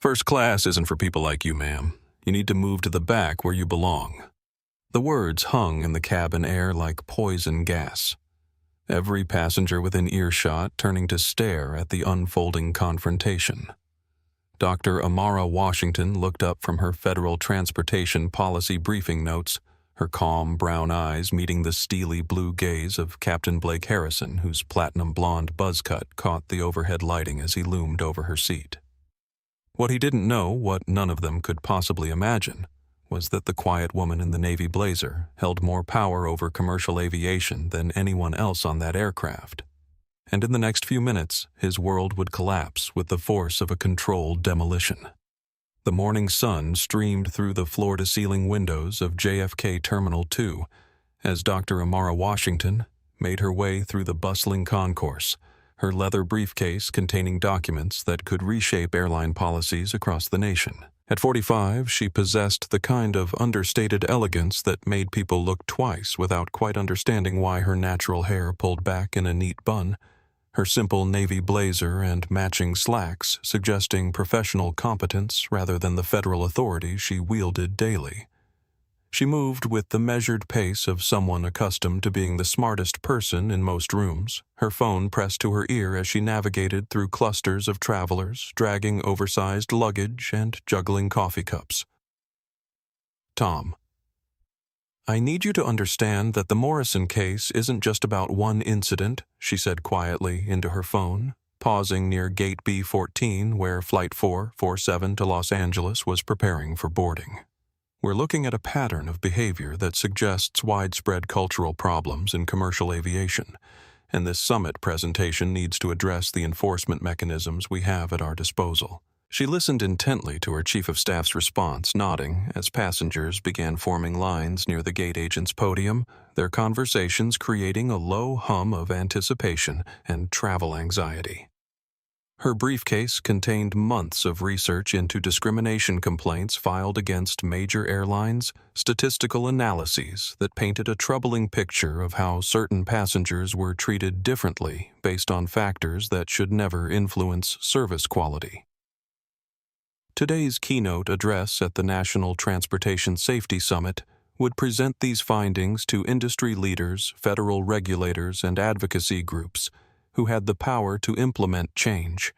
First class isn't for people like you, ma'am. You need to move to the back where you belong. The words hung in the cabin air like poison gas. Every passenger within earshot turning to stare at the unfolding confrontation. Dr. Amara Washington looked up from her federal transportation policy briefing notes, her calm brown eyes meeting the steely blue gaze of Captain Blake Harrison, whose platinum blonde buzz cut caught the overhead lighting as he loomed over her seat. What he didn't know, what none of them could possibly imagine, was that the quiet woman in the navy blazer held more power over commercial aviation than anyone else on that aircraft. And in the next few minutes, his world would collapse with the force of a controlled demolition. The morning sun streamed through the floor-to-ceiling windows of JFK Terminal 2 as Dr. Amara Washington made her way through the bustling concourse, her leather briefcase containing documents that could reshape airline policies across the nation. At 45, she possessed the kind of understated elegance that made people look twice without quite understanding why her natural hair pulled back in a neat bun, her simple navy blazer and matching slacks suggesting professional competence rather than the federal authority she wielded daily. She moved with the measured pace of someone accustomed to being the smartest person in most rooms, her phone pressed to her ear as she navigated through clusters of travelers, dragging oversized luggage and juggling coffee cups. Tom. I need you to understand that the Morrison case isn't just about one incident, she said quietly into her phone, pausing near Gate B14 where Flight 447 to Los Angeles was preparing for boarding. We're looking at a pattern of behavior that suggests widespread cultural problems in commercial aviation, and this summit presentation needs to address the enforcement mechanisms we have at our disposal. She listened intently to her chief of staff's response, nodding as passengers began forming lines near the gate agent's podium, their conversations creating a low hum of anticipation and travel anxiety. Her briefcase contained months of research into discrimination complaints filed against major airlines, statistical analyses that painted a troubling picture of how certain passengers were treated differently based on factors that should never influence service quality. Today's keynote address at the National Transportation Safety Summit would present these findings to industry leaders, federal regulators, and advocacy groups who had the power to implement change.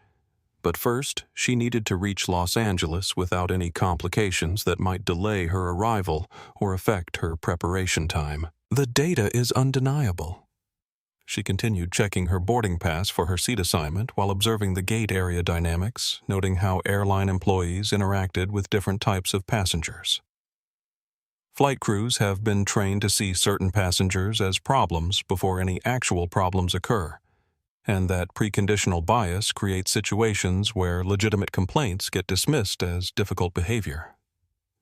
But first, she needed to reach Los Angeles without any complications that might delay her arrival or affect her preparation time. The data is undeniable. She continued checking her boarding pass for her seat assignment while observing the gate area dynamics, noting how airline employees interacted with different types of passengers. Flight crews have been trained to see certain passengers as problems before any actual problems occur, and that preconditional bias creates situations where legitimate complaints get dismissed as difficult behavior.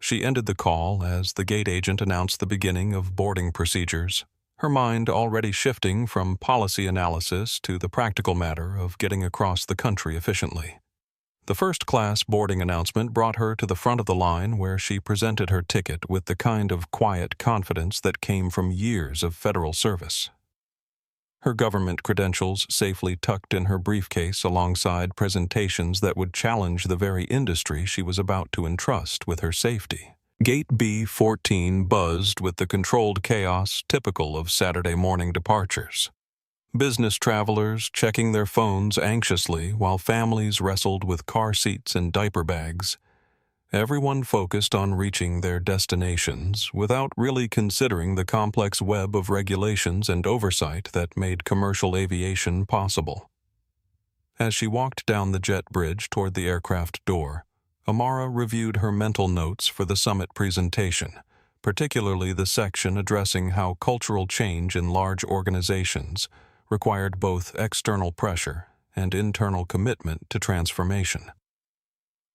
She ended the call as the gate agent announced the beginning of boarding procedures, her mind already shifting from policy analysis to the practical matter of getting across the country efficiently. The first-class boarding announcement brought her to the front of the line where she presented her ticket with the kind of quiet confidence that came from years of federal service. Her government credentials safely tucked in her briefcase alongside presentations that would challenge the very industry she was about to entrust with her safety. Gate B14 buzzed with the controlled chaos typical of Saturday morning departures. Business travelers checking their phones anxiously while families wrestled with car seats and diaper bags. Everyone focused on reaching their destinations without really considering the complex web of regulations and oversight that made commercial aviation possible. As she walked down the jet bridge toward the aircraft door, Amara reviewed her mental notes for the summit presentation, particularly the section addressing how cultural change in large organizations required both external pressure and internal commitment to transformation.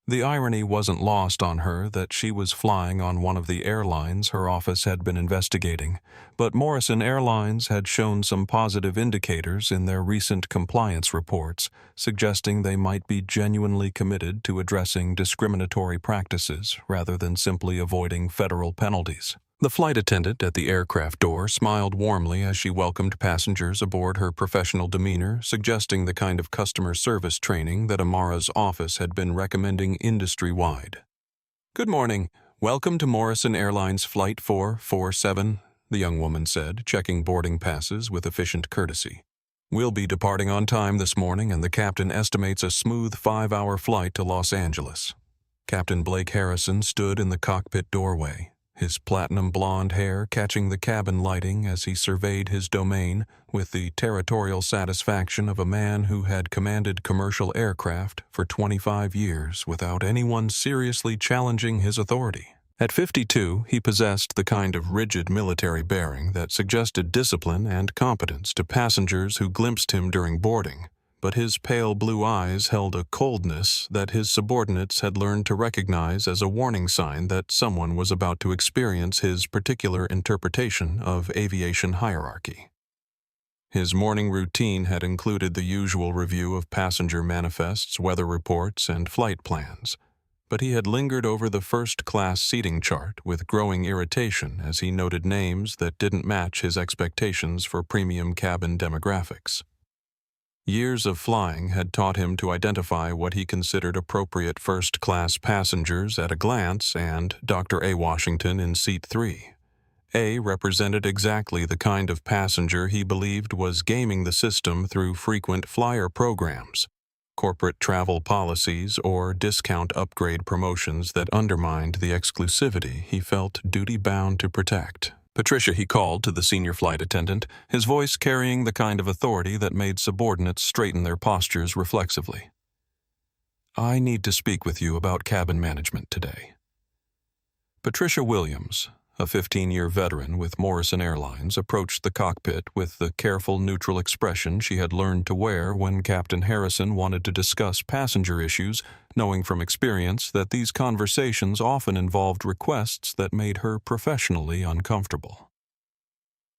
The irony wasn't lost on her that she was flying on one of the airlines her office had been investigating, but Morrison Airlines had shown some positive indicators in their recent compliance reports, suggesting they might be genuinely committed to addressing discriminatory practices rather than simply avoiding federal penalties. The flight attendant at the aircraft door smiled warmly as she welcomed passengers aboard, her professional demeanor suggesting the kind of customer service training that Amara's office had been recommending industry-wide. "Good morning. Welcome to Morrison Airlines Flight 447, the young woman said, checking boarding passes with efficient courtesy. "We'll be departing on time this morning, and the captain estimates a smooth 5-hour flight to Los Angeles." Captain Blake Harrison stood in the cockpit doorway, his platinum blonde hair catching the cabin lighting as he surveyed his domain with the territorial satisfaction of a man who had commanded commercial aircraft for 25 years without anyone seriously challenging his authority. At 52, he possessed the kind of rigid military bearing that suggested discipline and competence to passengers who glimpsed him during boarding, but his pale blue eyes held a coldness that his subordinates had learned to recognize as a warning sign that someone was about to experience his particular interpretation of aviation hierarchy. His morning routine had included the usual review of passenger manifests, weather reports, and flight plans, but he had lingered over the first-class seating chart with growing irritation as he noted names that didn't match his expectations for premium cabin demographics. Years of flying had taught him to identify what he considered appropriate first-class passengers at a glance, and Dr. A. Washington in Seat 3. A represented exactly the kind of passenger he believed was gaming the system through frequent flyer programs, corporate travel policies, or discount upgrade promotions that undermined the exclusivity he felt duty-bound to protect. "Patricia," he called to the senior flight attendant, his voice carrying the kind of authority that made subordinates straighten their postures reflexively. "I need to speak with you about cabin management today." Patricia Williams, a 15-year veteran with Morrison Airlines, approached the cockpit with the careful, neutral expression she had learned to wear when Captain Harrison wanted to discuss passenger issues, knowing from experience that these conversations often involved requests that made her professionally uncomfortable.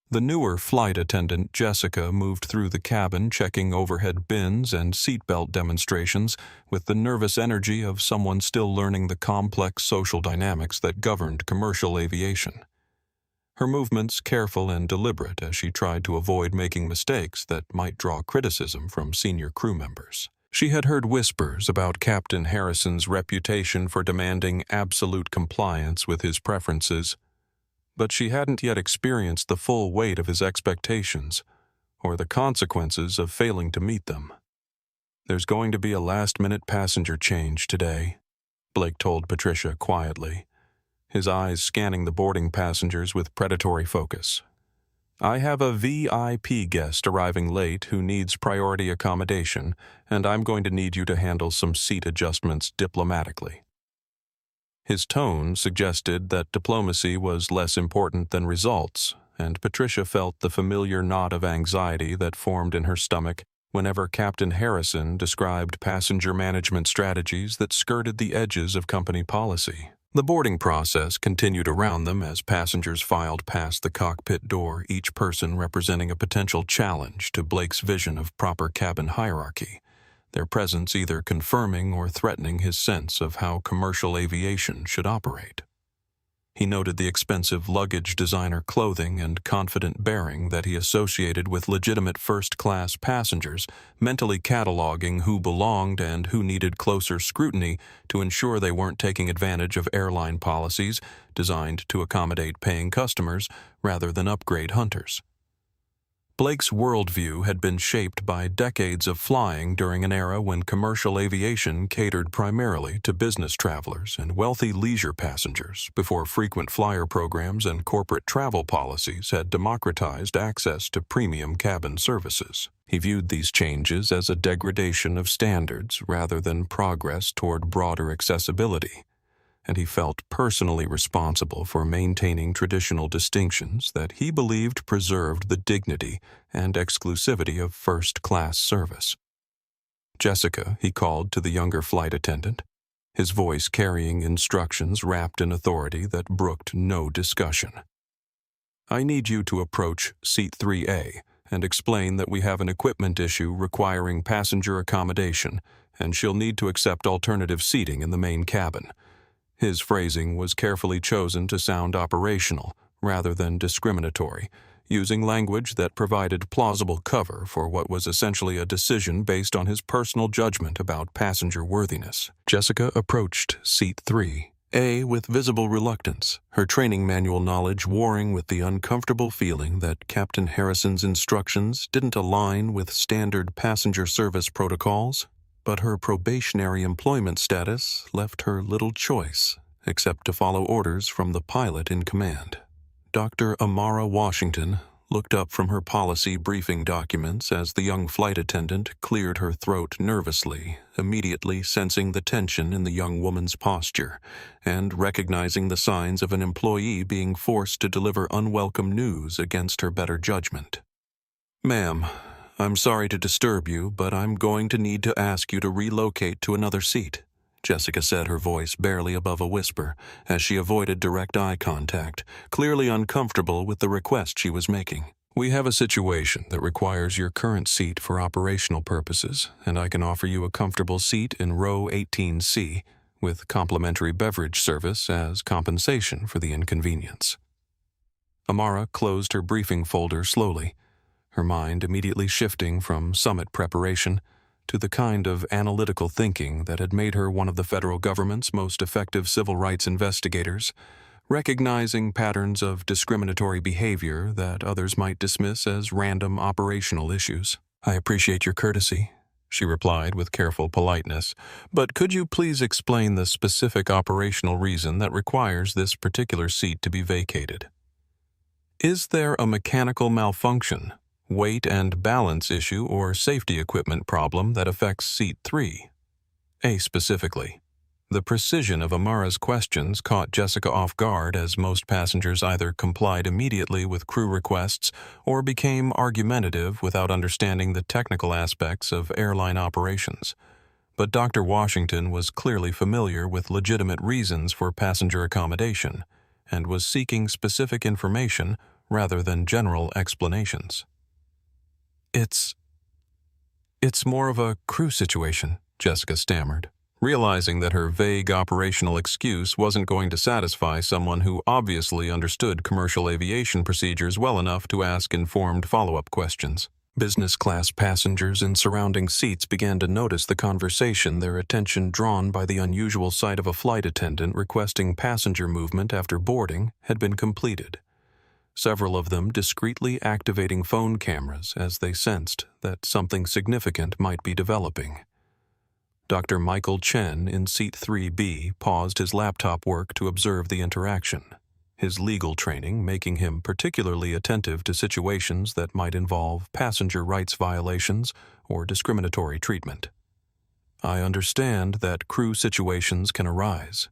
The newer flight attendant, Jessica, moved through the cabin checking overhead bins and seatbelt demonstrations with the nervous energy of someone still learning the complex social dynamics that governed commercial aviation. Her movements careful and deliberate as she tried to avoid making mistakes that might draw criticism from senior crew members. She had heard whispers about Captain Harrison's reputation for demanding absolute compliance with his preferences, but she hadn't yet experienced the full weight of his expectations or the consequences of failing to meet them. "There's going to be a last-minute passenger change today," Blake told Patricia quietly, his eyes scanning the boarding passengers with predatory focus. "I have a VIP guest arriving late who needs priority accommodation, and I'm going to need you to handle some seat adjustments diplomatically." His tone suggested that diplomacy was less important than results, and Patricia felt the familiar knot of anxiety that formed in her stomach whenever Captain Harrison described passenger management strategies that skirted the edges of company policy. The boarding process continued around them as passengers filed past the cockpit door, each person representing a potential challenge to Blake's vision of proper cabin hierarchy, their presence either confirming or threatening his sense of how commercial aviation should operate. He noted the expensive luggage designer clothing and confident bearing that he associated with legitimate first-class passengers, mentally cataloging who belonged and who needed closer scrutiny to ensure they weren't taking advantage of airline policies designed to accommodate paying customers rather than upgrade hunters. Blake's worldview had been shaped by decades of flying during an era when commercial aviation catered primarily to business travelers and wealthy leisure passengers before frequent flyer programs and corporate travel policies had democratized access to premium cabin services. He viewed these changes as a degradation of standards rather than progress toward broader accessibility, and he felt personally responsible for maintaining traditional distinctions that he believed preserved the dignity and exclusivity of first-class service. "Jessica," he called to the younger flight attendant, his voice carrying instructions wrapped in authority that brooked no discussion. "I need you to approach Seat 3A and explain that we have an equipment issue requiring passenger accommodation, and she'll need to accept alternative seating in the main cabin." His phrasing was carefully chosen to sound operational, rather than discriminatory, using language that provided plausible cover for what was essentially a decision based on his personal judgment about passenger worthiness. Jessica approached seat 3A with visible reluctance, her training manual knowledge warring with the uncomfortable feeling that Captain Harrison's instructions didn't align with standard passenger service protocols, but her probationary employment status left her little choice except to follow orders from the pilot in command. Dr. Amara Washington looked up from her policy briefing documents as the young flight attendant cleared her throat nervously, immediately sensing the tension in the young woman's posture and recognizing the signs of an employee being forced to deliver unwelcome news against her better judgment. "Ma'am, I'm sorry to disturb you, but I'm going to need to ask you to relocate to another seat," Jessica said, her voice barely above a whisper, as she avoided direct eye contact, clearly uncomfortable with the request she was making. "We have a situation that requires your current seat for operational purposes, and I can offer you a comfortable seat in row 18C with complimentary beverage service as compensation for the inconvenience." Amara closed her briefing folder slowly, her mind immediately shifting from summit preparation to the kind of analytical thinking that had made her one of the federal government's most effective civil rights investigators, recognizing patterns of discriminatory behavior that others might dismiss as random operational issues. "I appreciate your courtesy," she replied with careful politeness, "but could you please explain the specific operational reason that requires this particular seat to be vacated? Is there a mechanical malfunction, weight and balance issue, or safety equipment problem that affects seat 3A specifically?" The precision of Amara's questions caught Jessica off guard, as most passengers either complied immediately with crew requests or became argumentative without understanding the technical aspects of airline operations. But Dr. Washington was clearly familiar with legitimate reasons for passenger accommodation and was seeking specific information rather than general explanations. It's more of a crew situation," Jessica stammered, realizing that her vague operational excuse wasn't going to satisfy someone who obviously understood commercial aviation procedures well enough to ask informed follow-up questions. Business class passengers in surrounding seats began to notice the conversation, their attention drawn by the unusual sight of a flight attendant requesting passenger movement after boarding had been completed, several of them discreetly activating phone cameras as they sensed that something significant might be developing. Dr. Michael Chen in seat 3B paused his laptop work to observe the interaction, his legal training making him particularly attentive to situations that might involve passenger rights violations or discriminatory treatment. "I understand that crew situations can arise."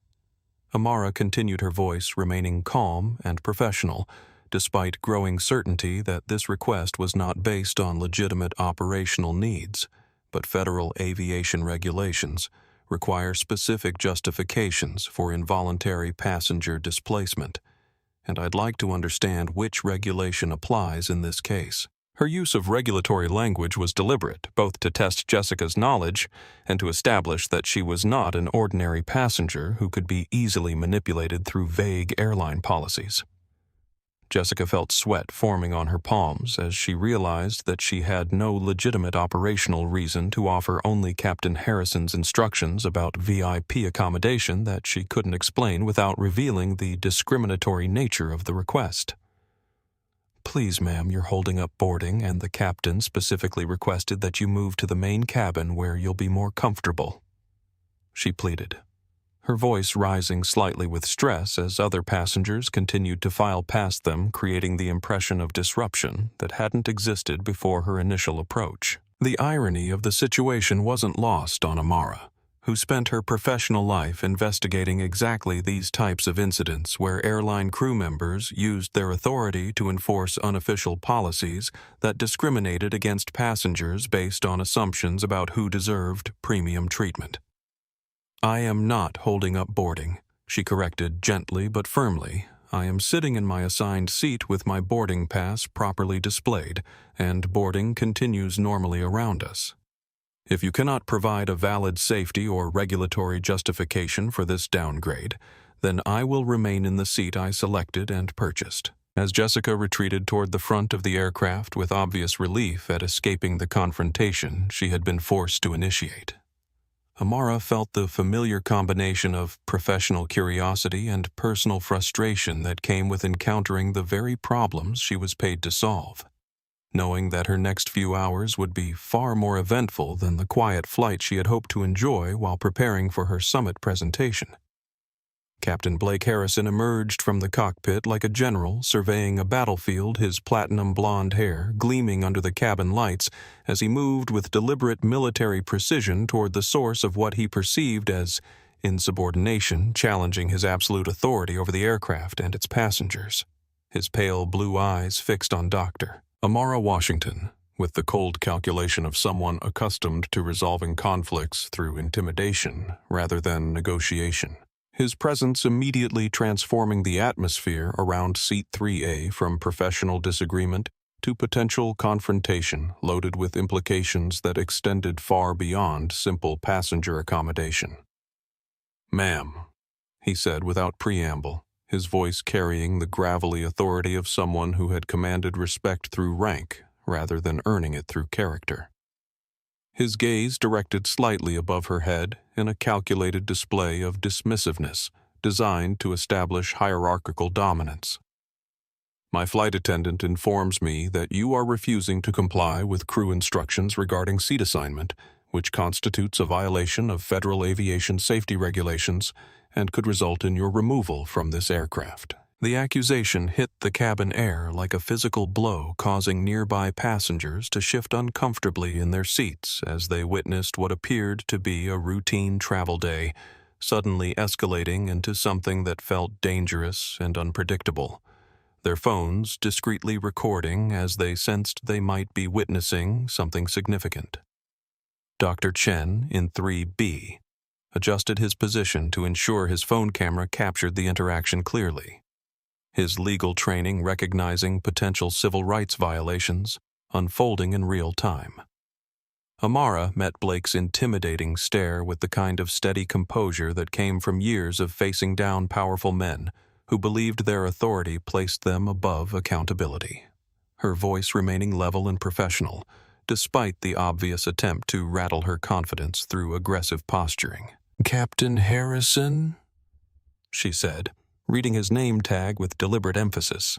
Amara continued, her voice remaining calm and professional, despite growing certainty that this request was not based on legitimate operational needs, but federal aviation regulations require specific justifications for involuntary passenger displacement, and I'd like to understand which regulation applies in this case. Her use of regulatory language was deliberate, both to test Jessica's knowledge and to establish that she was not an ordinary passenger who could be easily manipulated through vague airline policies. Jessica felt sweat forming on her palms as she realized that she had no legitimate operational reason to offer only Captain Harrison's instructions about VIP accommodation that she couldn't explain without revealing the discriminatory nature of the request. "Please, ma'am, you're holding up boarding, and the captain specifically requested that you move to the main cabin where you'll be more comfortable," she pleaded, her voice rising slightly with stress as other passengers continued to file past them, creating the impression of disruption that hadn't existed before her initial approach. The irony of the situation wasn't lost on Amara, who spent her professional life investigating exactly these types of incidents where airline crew members used their authority to enforce unofficial policies that discriminated against passengers based on assumptions about who deserved premium treatment. "I am not holding up boarding," she corrected gently but firmly. "I am sitting in my assigned seat with my boarding pass properly displayed, and boarding continues normally around us. If you cannot provide a valid safety or regulatory justification for this downgrade, then I will remain in the seat I selected and purchased." As Jessica retreated toward the front of the aircraft with obvious relief at escaping the confrontation she had been forced to initiate, Amara felt the familiar combination of professional curiosity and personal frustration that came with encountering the very problems she was paid to solve. Knowing that her next few hours would be far more eventful than the quiet flight she had hoped to enjoy while preparing for her summit presentation. Captain Blake Harrison emerged from the cockpit like a general surveying a battlefield, his platinum blonde hair gleaming under the cabin lights as he moved with deliberate military precision toward the source of what he perceived as insubordination, challenging his absolute authority over the aircraft and its passengers. His pale blue eyes fixed on Dr. Amara Washington, with the cold calculation of someone accustomed to resolving conflicts through intimidation rather than negotiation. His presence immediately transforming the atmosphere around Seat 3A from professional disagreement to potential confrontation loaded with implications that extended far beyond simple passenger accommodation. "Ma'am," he said without preamble, his voice carrying the gravelly authority of someone who had commanded respect through rank rather than earning it through character. His gaze directed slightly above her head in a calculated display of dismissiveness designed to establish hierarchical dominance. "My flight attendant informs me that you are refusing to comply with crew instructions regarding seat assignment, which constitutes a violation of federal aviation safety regulations and could result in your removal from this aircraft." The accusation hit the cabin air like a physical blow, causing nearby passengers to shift uncomfortably in their seats as they witnessed what appeared to be a routine travel day, suddenly escalating into something that felt dangerous and unpredictable, their phones discreetly recording as they sensed they might be witnessing something significant. Dr. Chen, in 3B, adjusted his position to ensure his phone camera captured the interaction clearly, his legal training recognizing potential civil rights violations unfolding in real time. Amara met Blake's intimidating stare with the kind of steady composure that came from years of facing down powerful men who believed their authority placed them above accountability, her voice remaining level and professional, despite the obvious attempt to rattle her confidence through aggressive posturing. "Captain Harrison?" she said, reading his name tag with deliberate emphasis.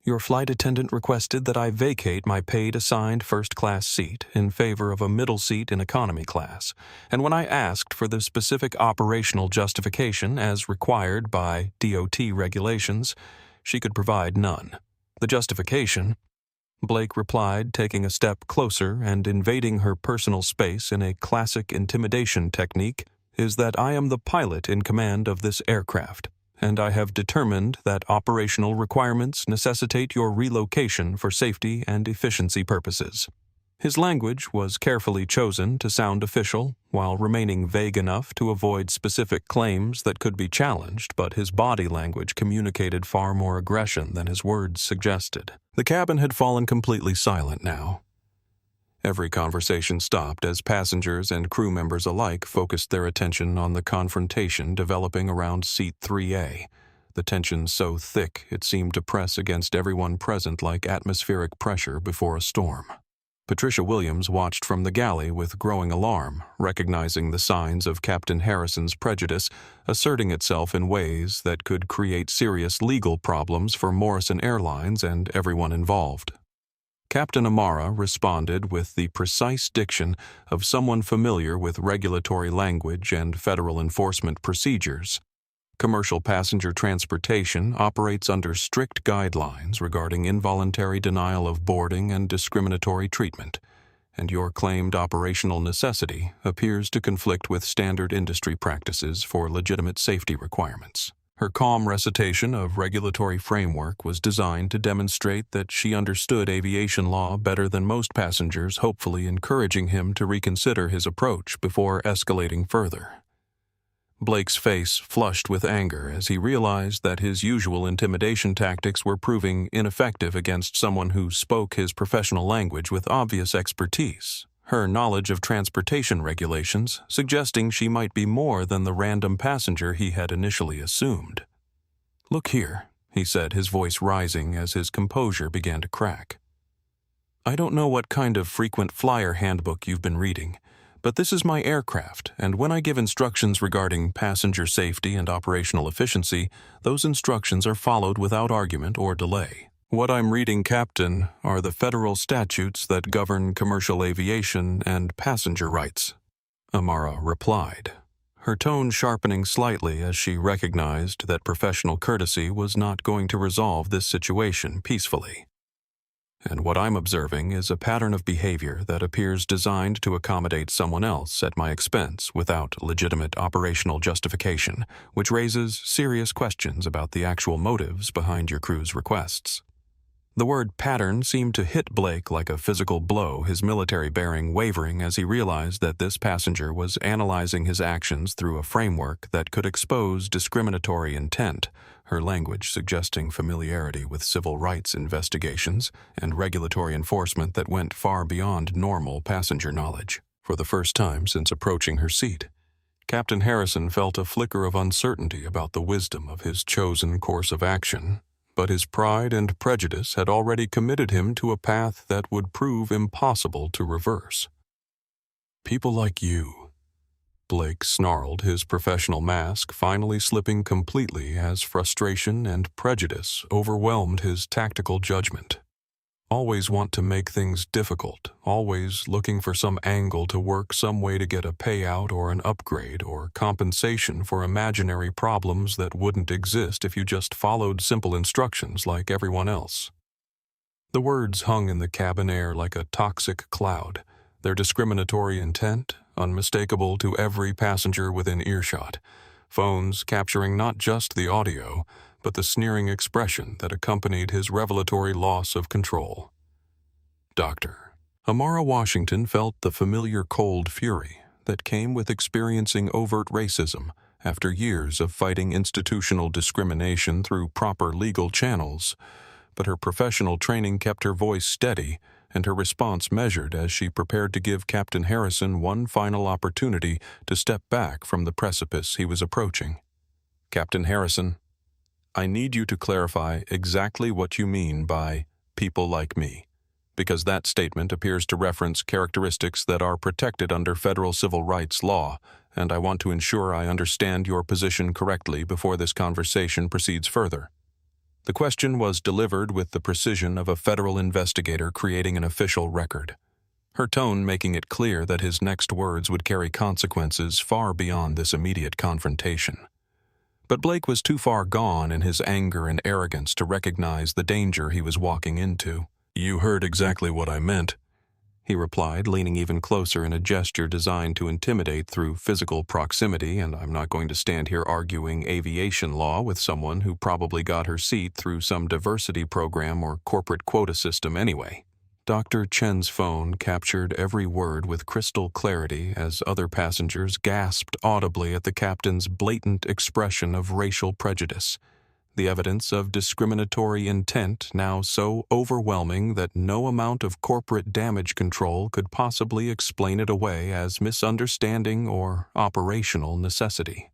"Your flight attendant requested that I vacate my paid assigned first-class seat in favor of a middle seat in economy class, and when I asked for the specific operational justification as required by DOT regulations, she could provide none. The justification," Blake replied, taking a step closer and invading her personal space in a classic intimidation technique, "is that I am the pilot in command of this aircraft, and I have determined that operational requirements necessitate your relocation for safety and efficiency purposes." His language was carefully chosen to sound official, while remaining vague enough to avoid specific claims that could be challenged, but his body language communicated far more aggression than his words suggested. The cabin had fallen completely silent now. Every conversation stopped as passengers and crew members alike focused their attention on the confrontation developing around Seat 3A, the tension so thick it seemed to press against everyone present like atmospheric pressure before a storm. Patricia Williams watched from the galley with growing alarm, recognizing the signs of Captain Harrison's prejudice asserting itself in ways that could create serious legal problems for Morrison Airlines and everyone involved. Captain Amara responded with the precise diction of someone familiar with regulatory language and federal enforcement procedures. Commercial passenger transportation operates under strict guidelines regarding involuntary denial of boarding and discriminatory treatment, and your claimed operational necessity appears to conflict with standard industry practices for legitimate safety requirements. Her calm recitation of regulatory framework was designed to demonstrate that she understood aviation law better than most passengers, hopefully encouraging him to reconsider his approach before escalating further. Blake's face flushed with anger as he realized that his usual intimidation tactics were proving ineffective against someone who spoke his professional language with obvious expertise, her knowledge of transportation regulations suggesting she might be more than the random passenger he had initially assumed. "Look here," he said, his voice rising as his composure began to crack. "I don't know what kind of frequent flyer handbook you've been reading, but this is my aircraft, and when I give instructions regarding passenger safety and operational efficiency, those instructions are followed without argument or delay. What I'm reading, Captain, are the federal statutes that govern commercial aviation and passenger rights," Amara replied, her tone sharpening slightly as she recognized that professional courtesy was not going to resolve this situation peacefully. "And what I'm observing is a pattern of behavior that appears designed to accommodate someone else at my expense without legitimate operational justification, which raises serious questions about the actual motives behind your crew's requests." The word pattern seemed to hit Blake like a physical blow, his military bearing wavering as he realized that this passenger was analyzing his actions through a framework that could expose discriminatory intent, her language suggesting familiarity with civil rights investigations and regulatory enforcement that went far beyond normal passenger knowledge. For the first time since approaching her seat, Captain Harrison felt a flicker of uncertainty about the wisdom of his chosen course of action, but his pride and prejudice had already committed him to a path that would prove impossible to reverse. "People like you," Blake snarled, his professional mask finally slipping completely as frustration and prejudice overwhelmed his tactical judgment. "Always want to make things difficult, always looking for some angle to work some way to get a payout or an upgrade or compensation for imaginary problems that wouldn't exist if you just followed simple instructions like everyone else." The words hung in the cabin air like a toxic cloud, their discriminatory intent unmistakable to every passenger within earshot, phones capturing not just the audio, but the sneering expression that accompanied his revelatory loss of control. "Doctor." Amara Washington felt the familiar cold fury that came with experiencing overt racism after years of fighting institutional discrimination through proper legal channels, but her professional training kept her voice steady and her response measured as she prepared to give Captain Harrison one final opportunity to step back from the precipice he was approaching. "Captain Harrison, I need you to clarify exactly what you mean by people like me, because that statement appears to reference characteristics that are protected under federal civil rights law, and I want to ensure I understand your position correctly before this conversation proceeds further." The question was delivered with the precision of a federal investigator creating an official record, her tone making it clear that his next words would carry consequences far beyond this immediate confrontation. But Blake was too far gone in his anger and arrogance to recognize the danger he was walking into. "You heard exactly what I meant," he replied, leaning even closer in a gesture designed to intimidate through physical proximity, "and I'm not going to stand here arguing aviation law with someone who probably got her seat through some diversity program or corporate quota system anyway." Dr. Chen's phone captured every word with crystal clarity as other passengers gasped audibly at the captain's blatant expression of racial prejudice, the evidence of discriminatory intent now so overwhelming that no amount of corporate damage control could possibly explain it away as misunderstanding or operational necessity.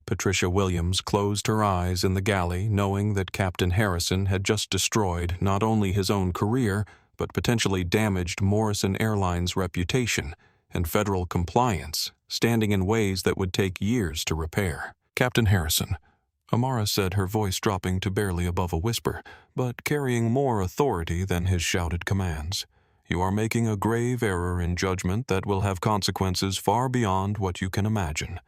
Patricia Williams closed her eyes in the galley, knowing that Captain Harrison had just destroyed not only his own career, but potentially damaged Morrison Airlines' reputation and federal compliance, standing in ways that would take years to repair. "Captain Harrison," Amara said, her voice dropping to barely above a whisper, but carrying more authority than his shouted commands, "you are making a grave error in judgment that will have consequences far beyond what you can imagine,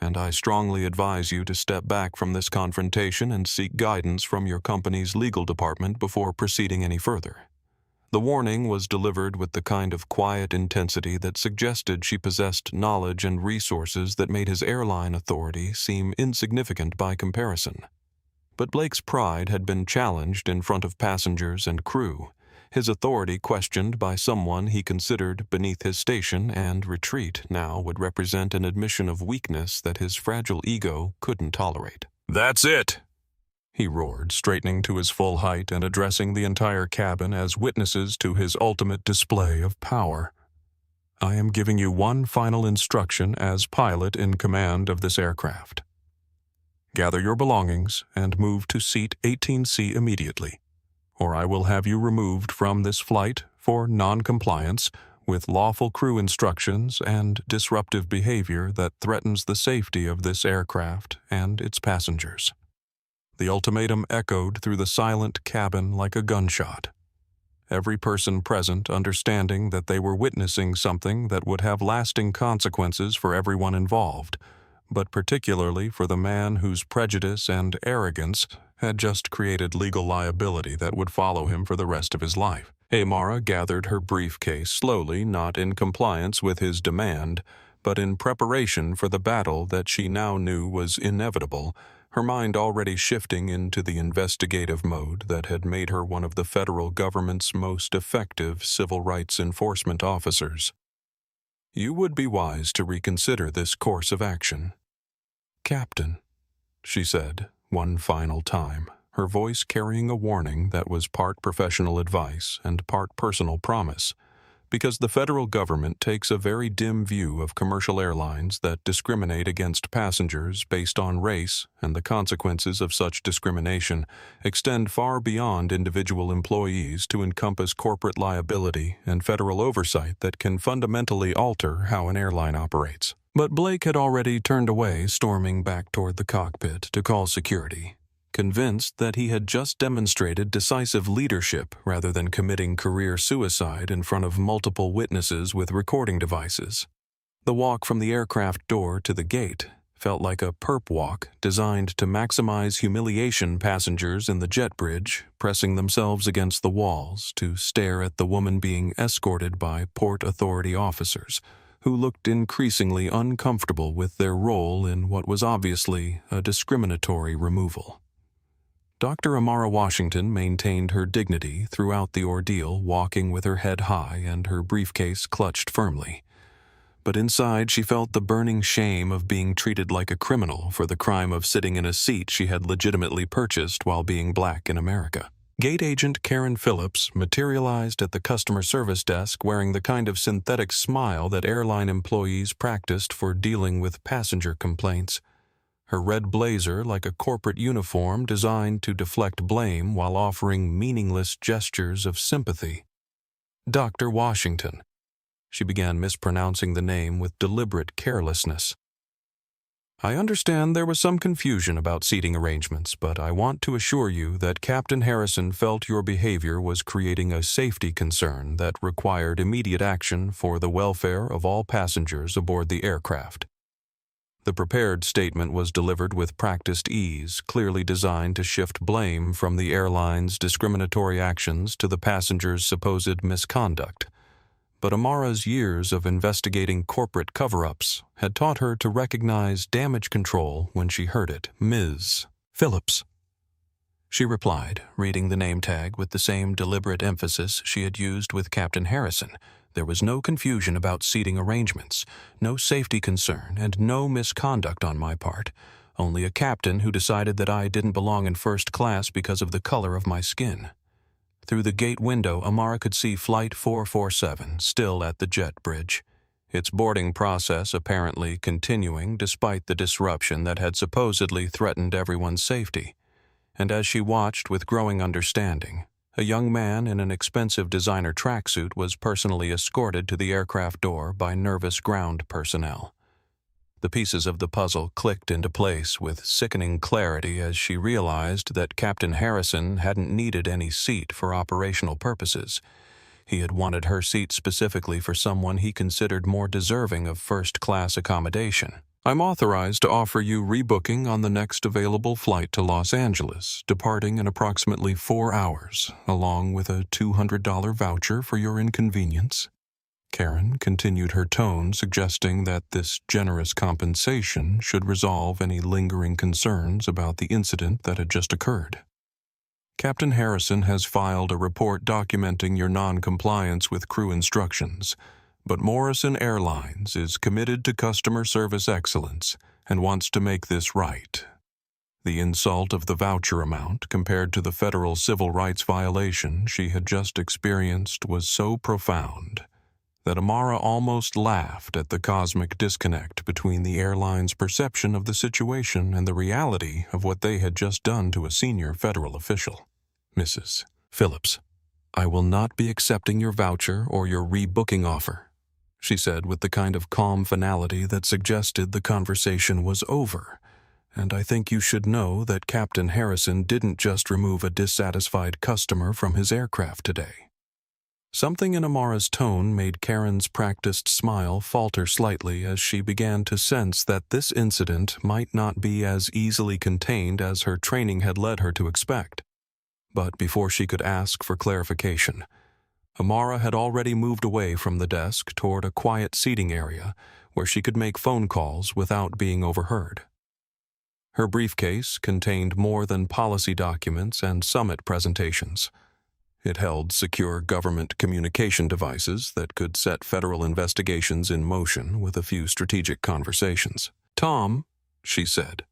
and I strongly advise you to step back from this confrontation and seek guidance from your company's legal department before proceeding any further." The warning was delivered with the kind of quiet intensity that suggested she possessed knowledge and resources that made his airline authority seem insignificant by comparison. But Blake's pride had been challenged in front of passengers and crew, his authority questioned by someone he considered beneath his station, and retreat now would represent an admission of weakness that his fragile ego couldn't tolerate. "That's it!" he roared, straightening to his full height and addressing the entire cabin as witnesses to his ultimate display of power. "I am giving you one final instruction as pilot in command of this aircraft. Gather your belongings and move to seat 18C immediately, or I will have you removed from this flight for non-compliance with lawful crew instructions and disruptive behavior that threatens the safety of this aircraft and its passengers." The ultimatum echoed through the silent cabin like a gunshot. Every person present understanding that they were witnessing something that would have lasting consequences for everyone involved, but particularly for the man whose prejudice and arrogance had just created legal liability that would follow him for the rest of his life. Amara gathered her briefcase slowly, not in compliance with his demand, but in preparation for the battle that she now knew was inevitable, her mind already shifting into the investigative mode that had made her one of the federal government's most effective civil rights enforcement officers. "You would be wise to reconsider this course of action." "Captain," she said, one final time, her voice carrying a warning that was part professional advice and part personal promise, because the federal government takes a very dim view of commercial airlines that discriminate against passengers based on race, and the consequences of such discrimination extend far beyond individual employees to encompass corporate liability and federal oversight that can fundamentally alter how an airline operates. But Blake had already turned away, storming back toward the cockpit to call security, convinced that he had just demonstrated decisive leadership rather than committing career suicide in front of multiple witnesses with recording devices. The walk from the aircraft door to the gate felt like a perp walk designed to maximize humiliation passengers in the jet bridge, pressing themselves against the walls to stare at the woman being escorted by Port Authority officers, who looked increasingly uncomfortable with their role in what was obviously a discriminatory removal. Dr. Amara Washington maintained her dignity throughout the ordeal, walking with her head high and her briefcase clutched firmly. But inside she felt the burning shame of being treated like a criminal for the crime of sitting in a seat she had legitimately purchased while being black in America. Gate agent Karen Phillips materialized at the customer service desk wearing the kind of synthetic smile that airline employees practiced for dealing with passenger complaints. Her red blazer like a corporate uniform designed to deflect blame while offering meaningless gestures of sympathy. "Dr. Washington." She began mispronouncing the name with deliberate carelessness. "I understand there was some confusion about seating arrangements, but I want to assure you that Captain Harrison felt your behavior was creating a safety concern that required immediate action for the welfare of all passengers aboard the aircraft." The prepared statement was delivered with practiced ease, clearly designed to shift blame from the airline's discriminatory actions to the passengers' supposed misconduct. But Amara's years of investigating corporate cover-ups had taught her to recognize damage control when she heard it. "Ms. Phillips," she replied, reading the name tag with the same deliberate emphasis she had used with Captain Harrison. There was no confusion about seating arrangements, no safety concern, and no misconduct on my part. Only a captain who decided that I didn't belong in first class because of the color of my skin. Through the gate window, Amara could see Flight 447 still at the jet bridge, its boarding process apparently continuing despite the disruption that had supposedly threatened everyone's safety. And as she watched with growing understanding, a young man in an expensive designer tracksuit was personally escorted to the aircraft door by nervous ground personnel. The pieces of the puzzle clicked into place with sickening clarity as she realized that Captain Harrison hadn't needed any seat for operational purposes. He had wanted her seat specifically for someone he considered more deserving of first-class accommodation. "I'm authorized to offer you rebooking on the next available flight to Los Angeles, departing in approximately 4 hours, along with a $200 voucher for your inconvenience." Karen continued her tone, suggesting that this generous compensation should resolve any lingering concerns about the incident that had just occurred. "Captain Harrison has filed a report documenting your non-compliance with crew instructions, but Morrison Airlines is committed to customer service excellence and wants to make this right." The insult of the voucher amount compared to the federal civil rights violation she had just experienced was so profound that Amara almost laughed at the cosmic disconnect between the airline's perception of the situation and the reality of what they had just done to a senior federal official. "Mrs. Phillips, I will not be accepting your voucher or your rebooking offer," she said with the kind of calm finality that suggested the conversation was over. "And I think you should know that Captain Harrison didn't just remove a dissatisfied customer from his aircraft today." Something in Amara's tone made Karen's practiced smile falter slightly as she began to sense that this incident might not be as easily contained as her training had led her to expect. But before she could ask for clarification, Amara had already moved away from the desk toward a quiet seating area where she could make phone calls without being overheard. Her briefcase contained more than policy documents and summit presentations. It held secure government communication devices that could set federal investigations in motion with a few strategic conversations. "Tom," she said,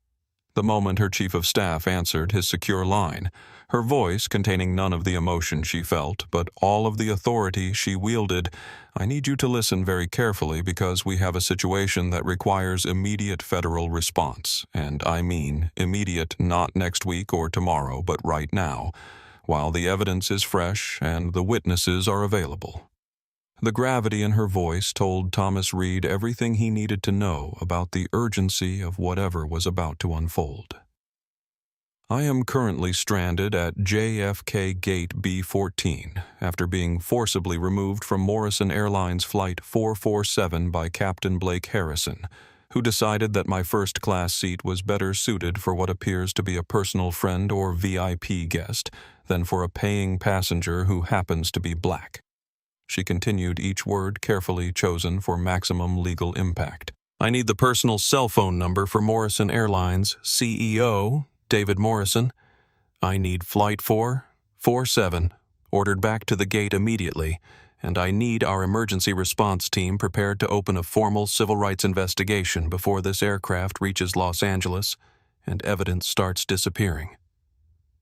the moment her chief of staff answered his secure line, her voice containing none of the emotion she felt, but all of the authority she wielded. "I need you to listen very carefully because we have a situation that requires immediate federal response, and I mean immediate, not next week or tomorrow, but right now, while the evidence is fresh and the witnesses are available." The gravity in her voice told Thomas Reed everything he needed to know about the urgency of whatever was about to unfold. "I am currently stranded at JFK Gate B14 after being forcibly removed from Morrison Airlines Flight 447 by Captain Blake Harrison, who decided that my first-class seat was better suited for what appears to be a personal friend or VIP guest than for a paying passenger who happens to be black." She continued, each word carefully chosen for maximum legal impact. "I need the personal cell phone number for Morrison Airlines CEO, David Morrison. I need Flight 447 ordered back to the gate immediately, and I need our emergency response team prepared to open a formal civil rights investigation before this aircraft reaches Los Angeles and evidence starts disappearing."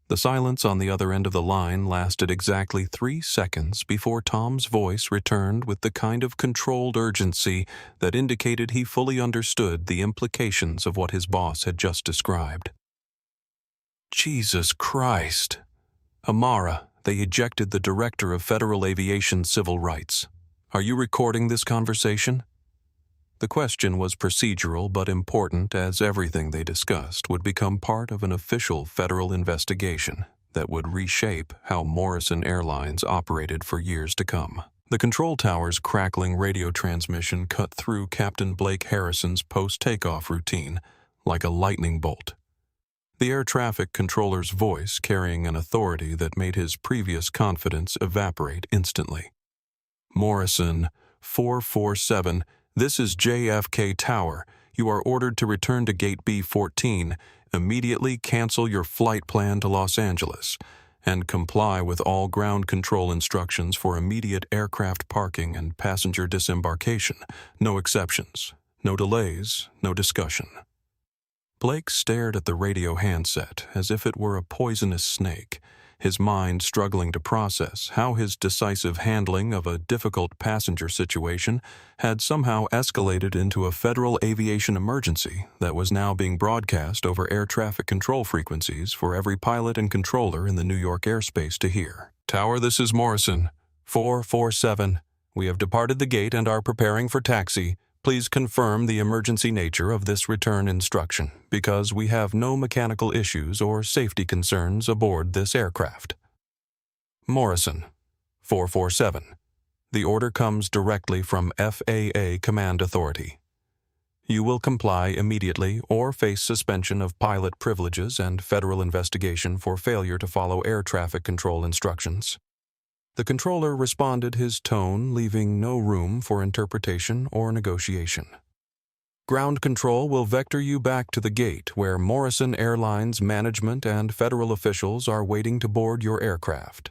The silence on the other end of the line lasted exactly 3 seconds before Tom's voice returned with the kind of controlled urgency that indicated he fully understood the implications of what his boss had just described. "Jesus Christ! Amara, they ejected the Director of Federal Aviation Civil Rights. Are you recording this conversation?" The question was procedural but important, as everything they discussed would become part of an official federal investigation that would reshape how Morrison Airlines operated for years to come. The control tower's crackling radio transmission cut through Captain Blake Harrison's post-takeoff routine like a lightning bolt. The air traffic controller's voice carrying an authority that made his previous confidence evaporate instantly. "Morrison, 447, this is JFK Tower. You are ordered to return to Gate B14, immediately cancel your flight plan to Los Angeles, and comply with all ground control instructions for immediate aircraft parking and passenger disembarkation. No exceptions, no delays, no discussion." Blake stared at the radio handset as if it were a poisonous snake, his mind struggling to process how his decisive handling of a difficult passenger situation had somehow escalated into a federal aviation emergency that was now being broadcast over air traffic control frequencies for every pilot and controller in the New York airspace to hear. "Tower, this is Morrison, 447. We have departed the gate and are preparing for taxi. Please confirm the emergency nature of this return instruction, because we have no mechanical issues or safety concerns aboard this aircraft." Morrison, 447. The order comes directly from FAA Command Authority. You will comply immediately or face suspension of pilot privileges and federal investigation for failure to follow air traffic control instructions. The controller responded, his tone leaving no room for interpretation or negotiation. "Ground control will vector you back to the gate where Morrison Airlines management and federal officials are waiting to board your aircraft."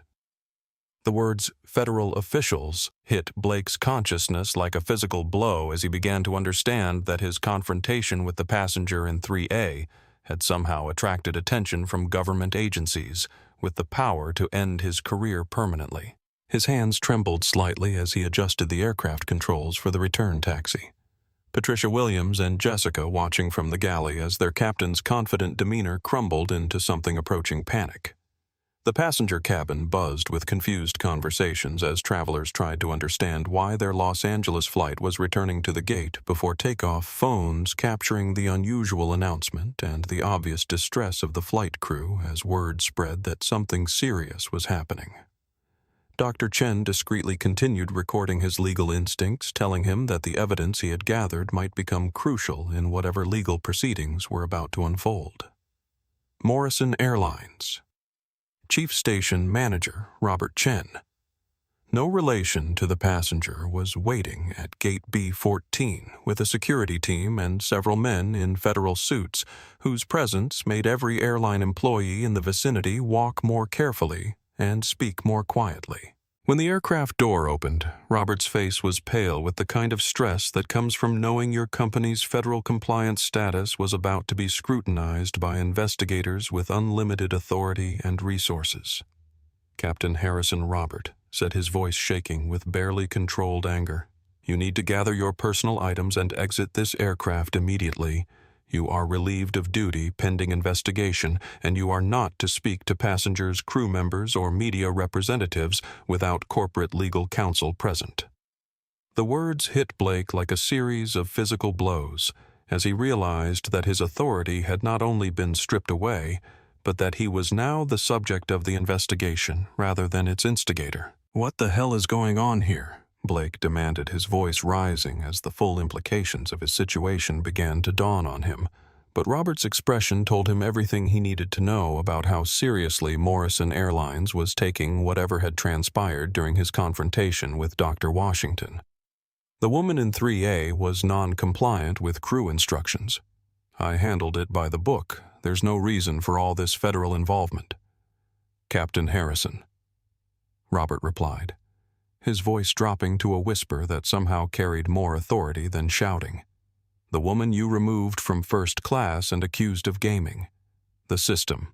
The words "federal officials" hit Blake's consciousness like a physical blow as he began to understand that his confrontation with the passenger in 3A had somehow attracted attention from government agencies with the power to end his career permanently. His hands trembled slightly as he adjusted the aircraft controls for the return taxi. Patricia Williams and Jessica watching from the galley as their captain's confident demeanor crumbled into something approaching panic. The passenger cabin buzzed with confused conversations as travelers tried to understand why their Los Angeles flight was returning to the gate before takeoff, phones capturing the unusual announcement and the obvious distress of the flight crew as word spread that something serious was happening. Dr. Chen discreetly continued recording his legal instincts, telling him that the evidence he had gathered might become crucial in whatever legal proceedings were about to unfold. Morrison Airlines. Chief Station Manager Robert Chen, no relation to the passenger, was waiting at Gate B-14 with a security team and several men in federal suits whose presence made every airline employee in the vicinity walk more carefully and speak more quietly. When the aircraft door opened, Robert's face was pale with the kind of stress that comes from knowing your company's federal compliance status was about to be scrutinized by investigators with unlimited authority and resources. Captain Harrison Robert said, his voice shaking with barely controlled anger, "You need to gather your personal items and exit this aircraft immediately. You are relieved of duty pending investigation, and you are not to speak to passengers, crew members, or media representatives without corporate legal counsel present." The words hit Blake like a series of physical blows, as he realized that his authority had not only been stripped away, but that he was now the subject of the investigation rather than its instigator. "What the hell is going on here?" Blake demanded, his voice rising as the full implications of his situation began to dawn on him. But Robert's expression told him everything he needed to know about how seriously Morrison Airlines was taking whatever had transpired during his confrontation with Dr. Washington. The woman in 3A was non-compliant with crew instructions. "I handled it by the book. There's no reason for all this federal involvement." "Captain Harrison," Robert replied, his voice dropping to a whisper that somehow carried more authority than shouting. "The woman you removed from first class and accused of gaming. The system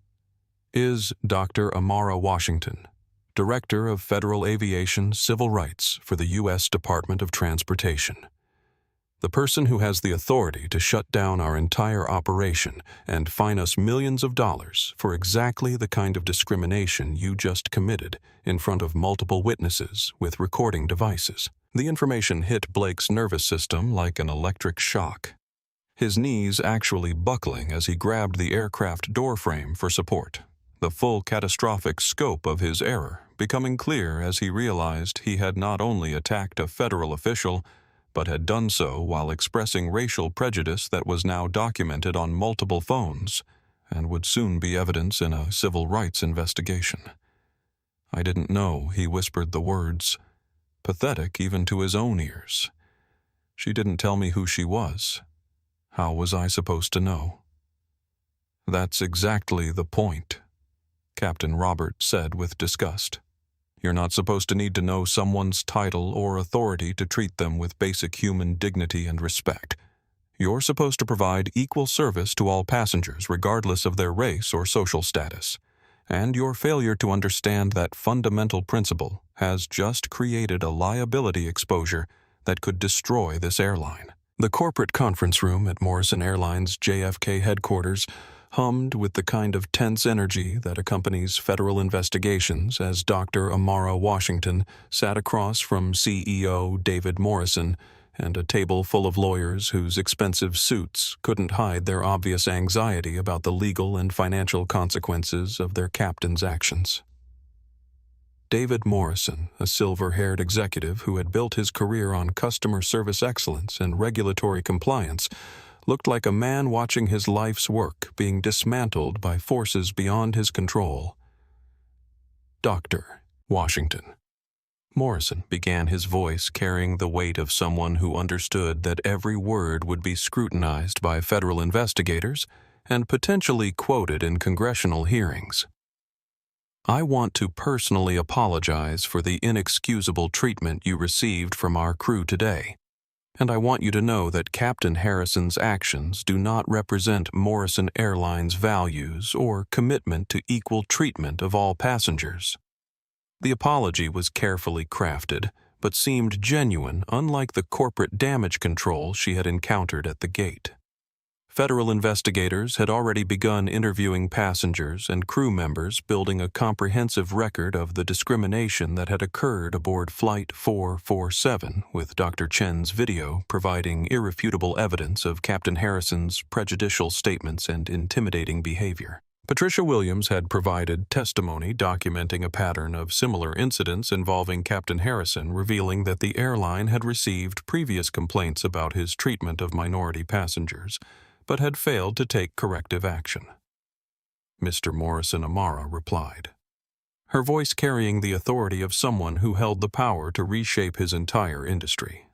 is Dr. Amara Washington, Director of Federal Aviation Civil Rights for the U.S. Department of Transportation. The person who has the authority to shut down our entire operation and fine us millions of dollars for exactly the kind of discrimination you just committed in front of multiple witnesses with recording devices." The information hit Blake's nervous system like an electric shock, his knees actually buckling as he grabbed the aircraft doorframe for support, the full catastrophic scope of his error becoming clear as he realized he had not only attacked a federal official, but had done so while expressing racial prejudice that was now documented on multiple phones and would soon be evidence in a civil rights investigation. "I didn't know," he whispered the words, pathetic even to his own ears. "She didn't tell me who she was. How was I supposed to know?" "That's exactly the point," Captain Robert said with disgust. "You're not supposed to need to know someone's title or authority to treat them with basic human dignity and respect. You're supposed to provide equal service to all passengers regardless of their race or social status. And your failure to understand that fundamental principle has just created a liability exposure that could destroy this airline." The corporate conference room at Morrison Airlines JFK headquarters hummed with the kind of tense energy that accompanies federal investigations as Dr. Amara Washington sat across from CEO David Morrison and a table full of lawyers whose expensive suits couldn't hide their obvious anxiety about the legal and financial consequences of their captain's actions. David Morrison, a silver-haired executive who had built his career on customer service excellence and regulatory compliance, looked like a man watching his life's work being dismantled by forces beyond his control. "Dr. Washington." Morrison began, his voice carrying the weight of someone who understood that every word would be scrutinized by federal investigators and potentially quoted in congressional hearings. "I want to personally apologize for the inexcusable treatment you received from our crew today. And I want you to know that Captain Harrison's actions do not represent Morrison Airlines' values or commitment to equal treatment of all passengers. The apology was carefully crafted, but seemed genuine, unlike the corporate damage control she had encountered at the gate. Federal investigators had already begun interviewing passengers and crew members, building a comprehensive record of the discrimination that had occurred aboard Flight 447, with Dr. Chen's video providing irrefutable evidence of Captain Harrison's prejudicial statements and intimidating behavior. Patricia Williams had provided testimony documenting a pattern of similar incidents involving Captain Harrison, revealing that the airline had received previous complaints about his treatment of minority passengers, but had failed to take corrective action. Mr. Morrison Amara replied, her voice carrying the authority of someone who held the power to reshape his entire industry.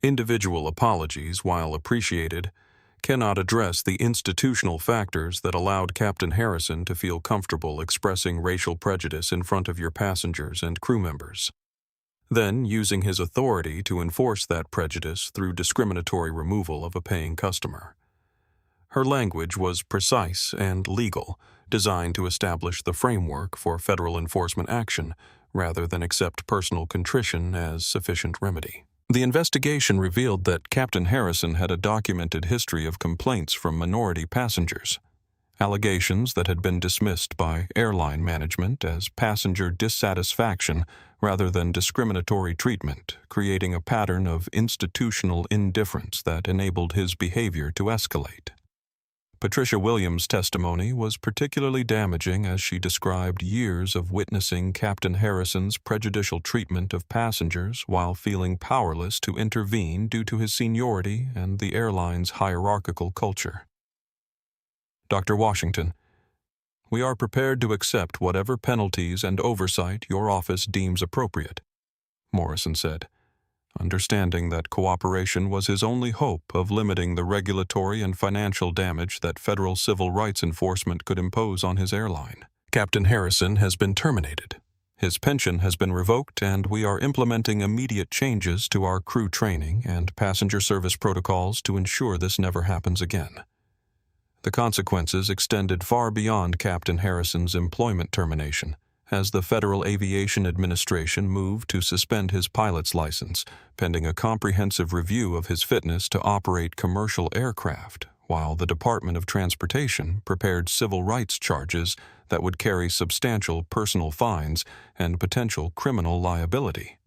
Individual apologies, while appreciated, cannot address the institutional factors that allowed Captain Harrison to feel comfortable expressing racial prejudice in front of your passengers and crew members. Then, using his authority to enforce that prejudice through discriminatory removal of a paying customer. Her language was precise and legal, designed to establish the framework for federal enforcement action, rather than accept personal contrition as sufficient remedy. The investigation revealed that Captain Harrison had a documented history of complaints from minority passengers, allegations that had been dismissed by airline management as passenger dissatisfaction rather than discriminatory treatment, creating a pattern of institutional indifference that enabled his behavior to escalate. Patricia Williams' testimony was particularly damaging as she described years of witnessing Captain Harrison's prejudicial treatment of passengers while feeling powerless to intervene due to his seniority and the airline's hierarchical culture. Dr. Washington, we are prepared to accept whatever penalties and oversight your office deems appropriate, Morrison said, understanding that cooperation was his only hope of limiting the regulatory and financial damage that federal civil rights enforcement could impose on his airline. Captain Harrison has been terminated. His pension has been revoked, and we are implementing immediate changes to our crew training and passenger service protocols to ensure this never happens again. The consequences extended far beyond Captain Harrison's employment termination, as the Federal Aviation Administration moved to suspend his pilot's license, pending a comprehensive review of his fitness to operate commercial aircraft, while the Department of Transportation prepared civil rights charges that would carry substantial personal fines and potential criminal liability.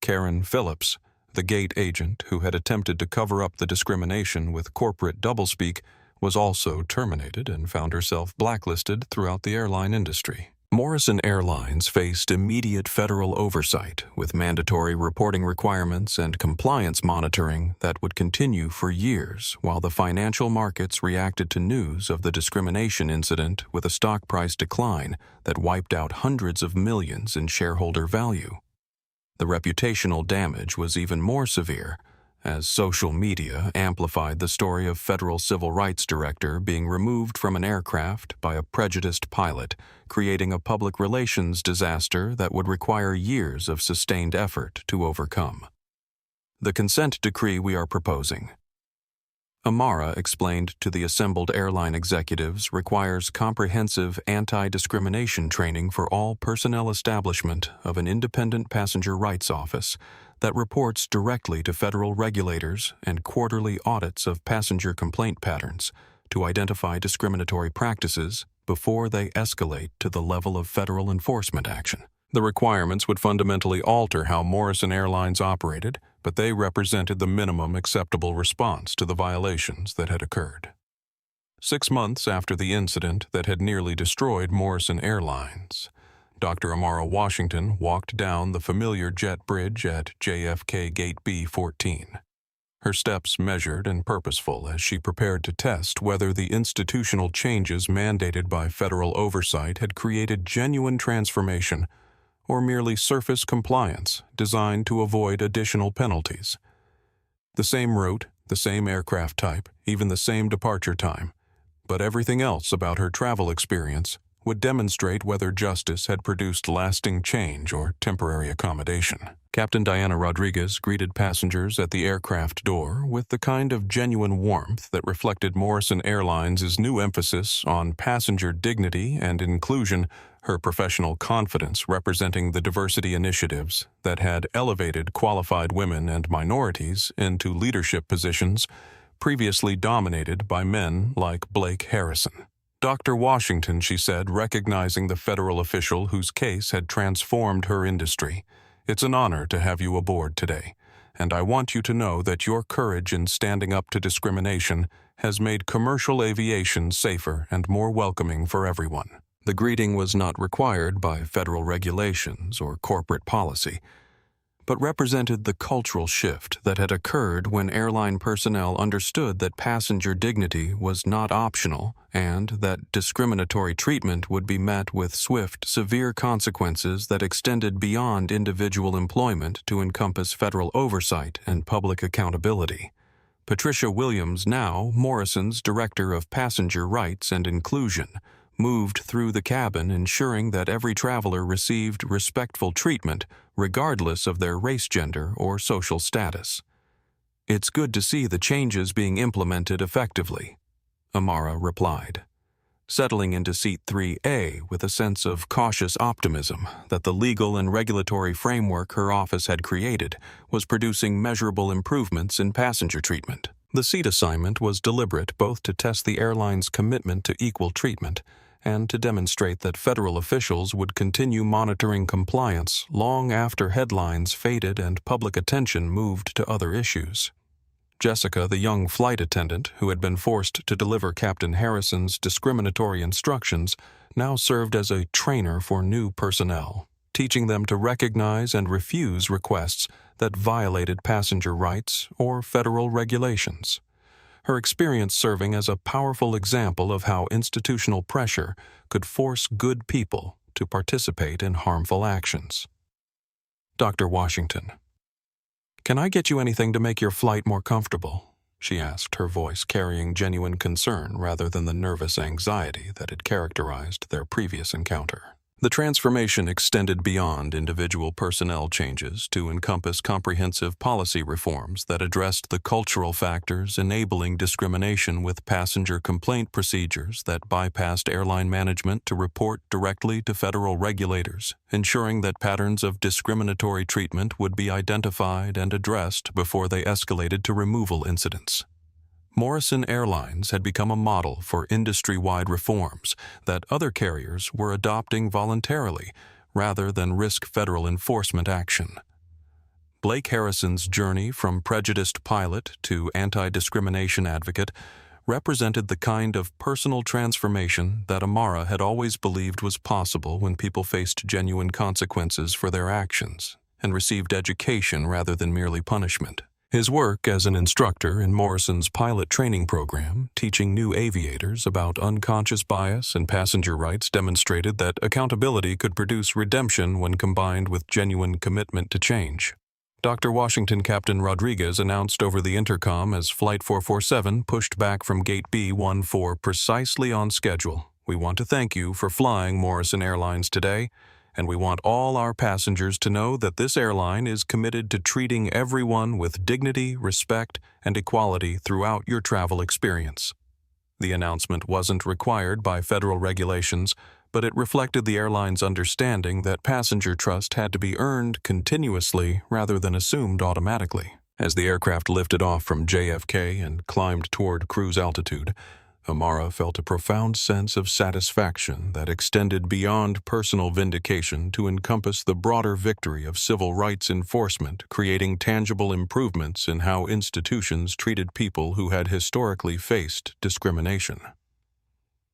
Karen Phillips, the gate agent who had attempted to cover up the discrimination with corporate doublespeak, was also terminated and found herself blacklisted throughout the airline industry. Morrison Airlines faced immediate federal oversight with mandatory reporting requirements and compliance monitoring that would continue for years while the financial markets reacted to news of the discrimination incident with a stock price decline that wiped out hundreds of millions in shareholder value. The reputational damage was even more severe, as social media amplified the story of federal civil rights director being removed from an aircraft by a prejudiced pilot, creating a public relations disaster that would require years of sustained effort to overcome. The consent decree we are proposing, Amara explained to the assembled airline executives, requires comprehensive anti-discrimination training for all personnel establishment of an independent passenger rights office that reports directly to federal regulators and quarterly audits of passenger complaint patterns to identify discriminatory practices before they escalate to the level of federal enforcement action. The requirements would fundamentally alter how Morrison Airlines operated, but they represented the minimum acceptable response to the violations that had occurred. 6 months after the incident that had nearly destroyed Morrison Airlines, Dr. Amara Washington walked down the familiar jet bridge at JFK Gate B-14. Her steps measured and purposeful as she prepared to test whether the institutional changes mandated by federal oversight had created genuine transformation or merely surface compliance designed to avoid additional penalties. The same route, the same aircraft type, even the same departure time, but everything else about her travel experience would demonstrate whether justice had produced lasting change or temporary accommodation. Captain Diana Rodriguez greeted passengers at the aircraft door with the kind of genuine warmth that reflected Morrison Airlines' new emphasis on passenger dignity and inclusion, her professional confidence representing the diversity initiatives that had elevated qualified women and minorities into leadership positions previously dominated by men like Blake Harrison. Dr. Washington, she said, recognizing the federal official whose case had transformed her industry. It's an honor to have you aboard today, and I want you to know that your courage in standing up to discrimination has made commercial aviation safer and more welcoming for everyone. The greeting was not required by federal regulations or corporate policy, but represented the cultural shift that had occurred when airline personnel understood that passenger dignity was not optional and that discriminatory treatment would be met with swift, severe consequences that extended beyond individual employment to encompass federal oversight and public accountability. Patricia Williams, now Morrison's Director of Passenger Rights and Inclusion, moved through the cabin ensuring that every traveler received respectful treatment regardless of their race, gender, or social status. "It's good to see the changes being implemented effectively," Amara replied, settling into seat 3A with a sense of cautious optimism that the legal and regulatory framework her office had created was producing measurable improvements in passenger treatment. The seat assignment was deliberate both to test the airline's commitment to equal treatment and to demonstrate that federal officials would continue monitoring compliance long after headlines faded and public attention moved to other issues. Jessica, the young flight attendant who had been forced to deliver Captain Harrison's discriminatory instructions, now served as a trainer for new personnel, teaching them to recognize and refuse requests that violated passenger rights or federal regulations. Her experience serving as a powerful example of how institutional pressure could force good people to participate in harmful actions. Dr. Washington, "Can I get you anything to make your flight more comfortable?" she asked, her voice carrying genuine concern rather than the nervous anxiety that had characterized their previous encounter. The transformation extended beyond individual personnel changes to encompass comprehensive policy reforms that addressed the cultural factors enabling discrimination with passenger complaint procedures that bypassed airline management to report directly to federal regulators, ensuring that patterns of discriminatory treatment would be identified and addressed before they escalated to removal incidents. Morrison Airlines had become a model for industry-wide reforms that other carriers were adopting voluntarily rather than risk federal enforcement action. Blake Harrison's journey from prejudiced pilot to anti-discrimination advocate represented the kind of personal transformation that Amara had always believed was possible when people faced genuine consequences for their actions and received education rather than merely punishment. His work as an instructor in Morrison's pilot training program, teaching new aviators about unconscious bias and passenger rights, demonstrated that accountability could produce redemption when combined with genuine commitment to change. Dr. Washington Captain Rodriguez announced over the intercom as Flight 447 pushed back from Gate B14 precisely on schedule. "We want to thank you for flying Morrison Airlines today, and we want all our passengers to know that this airline is committed to treating everyone with dignity, respect, and equality throughout your travel experience." The announcement wasn't required by federal regulations, but it reflected the airline's understanding that passenger trust had to be earned continuously rather than assumed automatically. As the aircraft lifted off from JFK and climbed toward cruise altitude, Amara felt a profound sense of satisfaction that extended beyond personal vindication to encompass the broader victory of civil rights enforcement, creating tangible improvements in how institutions treated people who had historically faced discrimination.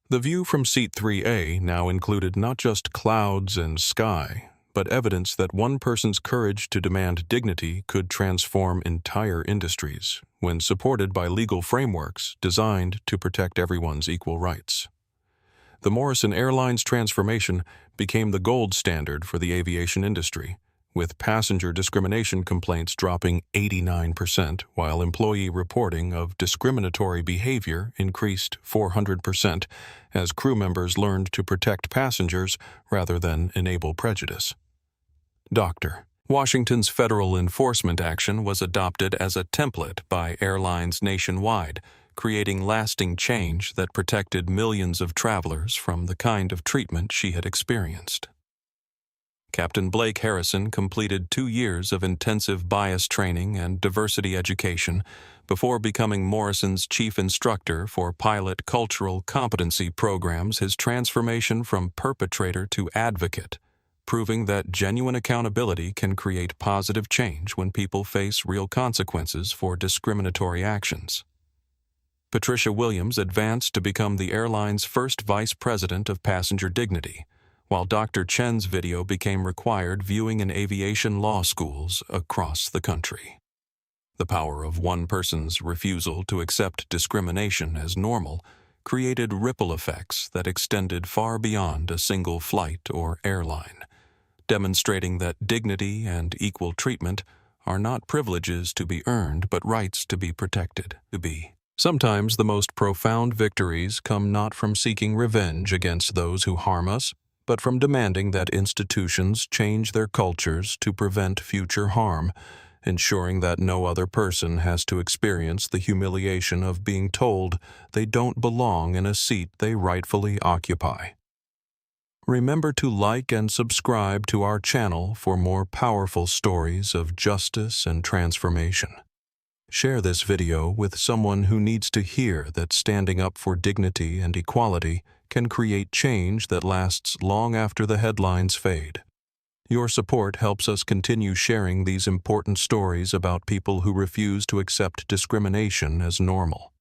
The view from Seat 3A now included not just clouds and sky, but evidence that one person's courage to demand dignity could transform entire industries, when supported by legal frameworks designed to protect everyone's equal rights. The Morrison Airlines transformation became the gold standard for the aviation industry, with passenger discrimination complaints dropping 89%, while employee reporting of discriminatory behavior increased 400% as crew members learned to protect passengers rather than enable prejudice. Doctor. Washington's federal enforcement action was adopted as a template by airlines nationwide, creating lasting change that protected millions of travelers from the kind of treatment she had experienced. Captain Blake Harrison completed 2 years of intensive bias training and diversity education before becoming Morrison's chief instructor for pilot cultural competency programs. His transformation from perpetrator to advocate, proving that genuine accountability can create positive change when people face real consequences for discriminatory actions. Patricia Williams advanced to become the airline's first vice president of passenger dignity, while Dr. Chen's video became required viewing in aviation law schools across the country. The power of one person's refusal to accept discrimination as normal created ripple effects that extended far beyond a single flight or airline, demonstrating that dignity and equal treatment are not privileges to be earned but rights to be protected. Sometimes the most profound victories come not from seeking revenge against those who harm us, but from demanding that institutions change their cultures to prevent future harm, ensuring that no other person has to experience the humiliation of being told they don't belong in a seat they rightfully occupy. Remember to like and subscribe to our channel for more powerful stories of justice and transformation. Share this video with someone who needs to hear that standing up for dignity and equality can create change that lasts long after the headlines fade. Your support helps us continue sharing these important stories about people who refuse to accept discrimination as normal.